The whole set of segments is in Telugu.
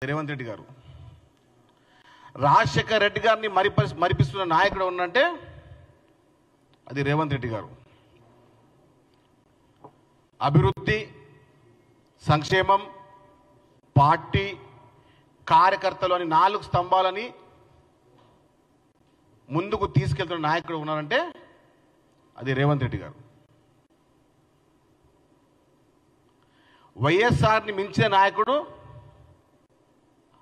రేవంత్ రెడ్డి గారు రాజశేఖర్ రెడ్డి గారిని మరిపిస్తున్న నాయకుడు ఉన్నంటే అది రేవంత్ రెడ్డి గారు. అభివృద్ధి, సంక్షేమం, పార్టీ, కార్యకర్తలు అని 4 స్తంభాలని ముందుకు తీసుకెళ్తున్న నాయకుడు ఉన్నారంటే అది రేవంత్ రెడ్డి గారు. వైఎస్ఆర్ని మించిన నాయకుడు,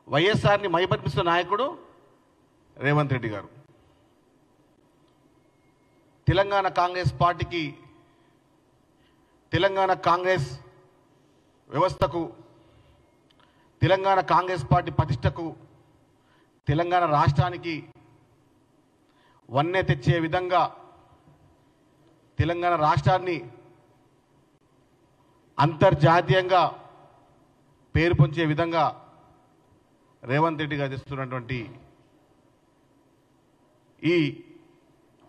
వైఎస్ఆర్ని మైమరిపిస్తున్న నాయకుడు రేవంత్ రెడ్డి గారు. తెలంగాణ కాంగ్రెస్ పార్టీకి, తెలంగాణ కాంగ్రెస్ వ్యవస్థకు, తెలంగాణ కాంగ్రెస్ పార్టీ ప్రతిష్టకు, తెలంగాణ రాష్ట్రానికి వన్నె తెచ్చే విధంగా, తెలంగాణ రాష్ట్రాన్ని అంతర్జాతీయంగా పేరు పొందే విధంగా రేవంత్ రెడ్డి గారు చేస్తున్నటువంటి ఈ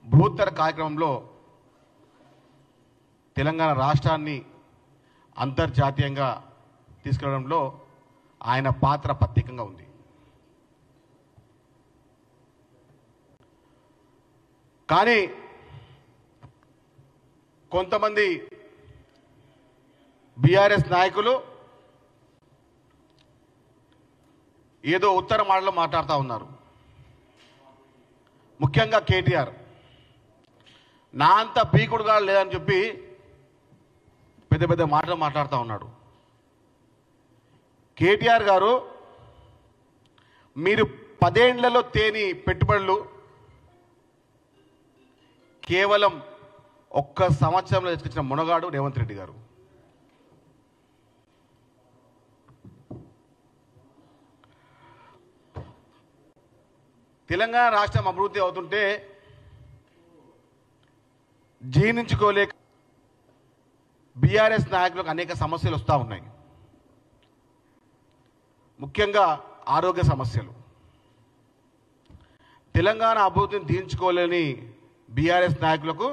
బృహత్తర కార్యక్రమంలో తెలంగాణ రాష్ట్రాన్ని అంతర్జాతీయంగా తీసుకెళ్లడంలో ఆయన పాత్ర ప్రత్యేకంగా ఉంది. కానీ కొంతమంది బీఆర్ఎస్ నాయకులు ఏదో ఉత్తర మాటలో మాట్లాడుతూ ఉన్నారు. ముఖ్యంగా కేటీఆర్ నా అంత పీకుడుగా లేదని చెప్పి పెద్ద పెద్ద మాటలు మాట్లాడుతూ ఉన్నాడు. కేటీఆర్ గారు, మీరు 10 ఏళ్లలో తేని పెట్టుబడులు కేవలం 1 సంవత్సరంలో తీసుకొచ్చిన మునగాడు రేవంత్ రెడ్డి గారు. తెలంగాణ రాష్ట్రం అభివృద్ధి అవుతుంటే జీర్ణించుకోలేక బీఆర్ఎస్ నాయకులకు అనేక సమస్యలు వస్తూ ఉన్నాయి. ముఖ్యంగా ఆరోగ్య సమస్యలు. తెలంగాణ అభివృద్ధిని జీర్ణించుకోలేని బీఆర్ఎస్ నాయకులకు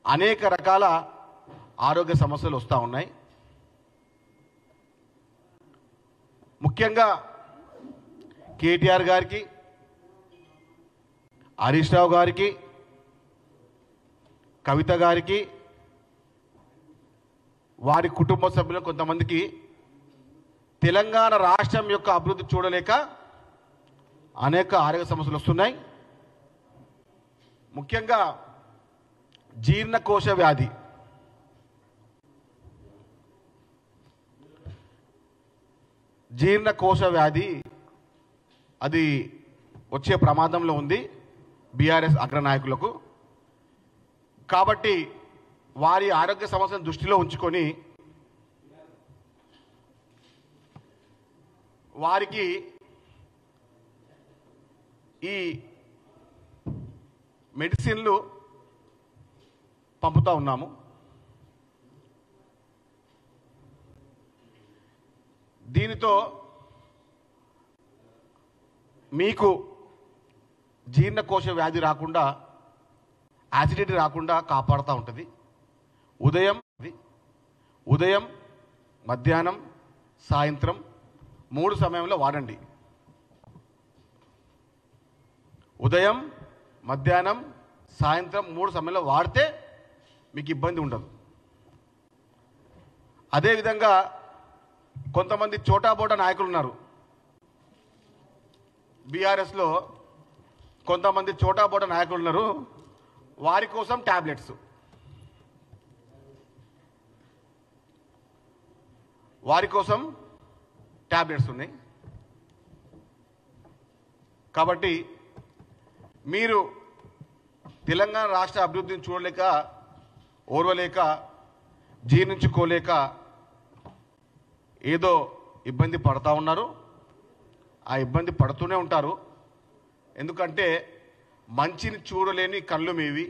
అనేక రకాల ఆరోగ్య సమస్యలు వస్తూ ఉన్నాయి. ముఖ్యంగా కేటీఆర్ గారికి, హరీష్ రావు గారికి, కవిత గారికి, వారి కుటుంబ సభ్యులు కొంతమందికి తెలంగాణ రాష్ట్రం యొక్క అభివృద్ధి చూడలేక అనేక ఆరోగ్య సమస్యలు వస్తున్నాయి. ముఖ్యంగా జీర్ణకోశ వ్యాధి. జీర్ణకోశ వ్యాధి అది వచ్చే ప్రమాదంలో ఉంది బీఆర్ఎస్ అగ్రనాయకులకు. కాబట్టి వారి ఆరోగ్య సమస్యను దృష్టిలో ఉంచుకొని వారికి ఈ మెడిసిన్లు పంపుతూ ఉన్నాము. దీనితో మీకు జీర్ణకోశ వ్యాధి రాకుండా, యాసిడిటీ రాకుండా కాపాడుతూ ఉంటుంది. ఉదయం, మధ్యాహ్నం, సాయంత్రం 3 సమయంలో వాడండి. ఉదయం, మధ్యాహ్నం, సాయంత్రం 3 సమయంలో వాడితే మీకు ఇబ్బంది ఉండదు. అదేవిధంగా కొంతమంది చోటాబోటా నాయకులు ఉన్నారు బీఆర్ఎస్లో. కొంతమంది చోటాబోటా నాయకులు ఉన్నారు, వారి కోసం ట్యాబ్లెట్స్, ఉన్నాయి. కాబట్టి మీరు తెలంగాణ రాష్ట్ర అభివృద్ధిని చూడలేక, ఓర్వలేక, జీర్ణించుకోలేక ఏదో ఇబ్బంది పడతా ఉన్నారు. ఆ ఇబ్బంది పడుతూనే ఉంటారు. ఎందుకంటే మంచిని చూడలేని కళ్ళు మీవి,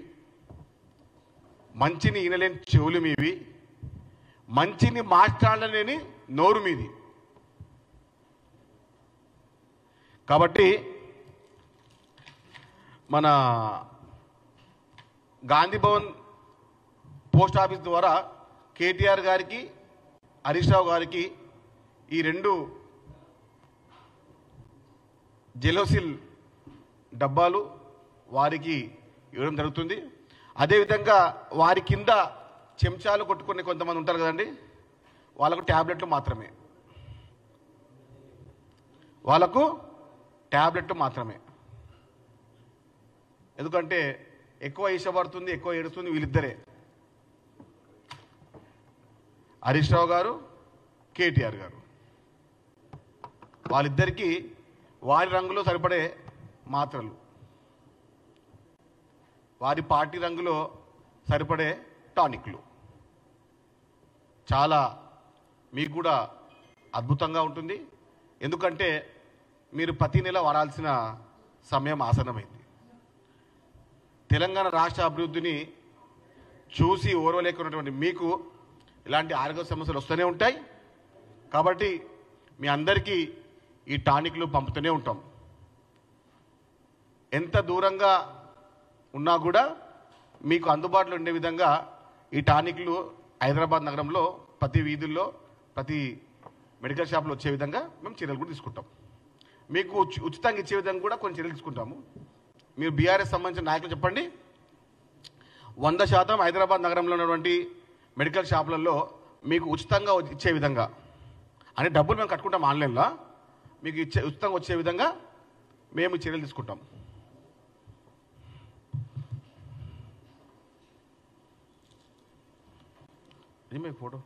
మంచిని వినలేని చెవులు మీవి, మంచిని మాట్లాడలేని నోరు మీది. కాబట్టి మన గాంధీ భవన్ పోస్ట్ ఆఫీస్ ద్వారా కేటీఆర్ గారికి, హరీష్ రావు గారికి ఈ 2 జెలోసిల్ డబ్బాలు వారికి ఇవ్వడం జరుగుతుంది. అదేవిధంగా వారి కింద చెంచాలు కొట్టుకునే కొంతమంది ఉంటారు కదండి, వాళ్ళకు ట్యాబ్లెట్లు మాత్రమే. ఎందుకంటే ఎక్కువ ఇష్టపడుతుంది, ఎక్కువ ఏడుస్తుంది వీళ్ళిద్దరే, హరీష్ రావు గారు, కేటీఆర్ గారు. వాళ్ళిద్దరికీ వారి రంగులో సరిపడే మాత్రలు, వారి పార్టీ రంగులో సరిపడే టానిక్లు. చాలా మీకు కూడా అద్భుతంగా ఉంటుంది. ఎందుకంటే మీరు ప్రతి నెల వాడాల్సిన సమయం ఆసన్నమైంది. తెలంగాణ రాష్ట్ర అభివృద్ధిని చూసి ఓర్వలేకున్నటువంటి మీకు ఇలాంటి ఆరోగ్య సమస్యలు వస్తూనే ఉంటాయి. కాబట్టి మీ అందరికీ ఈ టానిక్లు పంపుతూనే ఉంటాం. ఎంత దూరంగా ఉన్నా కూడా మీకు అందుబాటులో ఉండే విధంగా ఈ టానిక్లు హైదరాబాద్ నగరంలో ప్రతి వీధుల్లో, ప్రతి మెడికల్ షాప్లో వచ్చే విధంగా మేము చర్యలు కూడా తీసుకుంటాం. మీకు ఉచితంగా ఇచ్చే విధంగా కూడా కొన్ని చర్యలు తీసుకుంటాము. మీరు బీఆర్ఎస్ సంబంధించిన నాయకులు చెప్పండి, 100% హైదరాబాద్ నగరంలో ఉన్నటువంటి మెడికల్ షాపులలో మీకు ఉచితంగా ఇచ్చే విధంగా, అంటే డబ్బులు మేము కట్టుకుంటాం ఆన్లైన్లో, మీకు ఉచితంగా వచ్చే విధంగా మేము చర్యలు తీసుకుంటాం. ఇది మీ ఫోటో.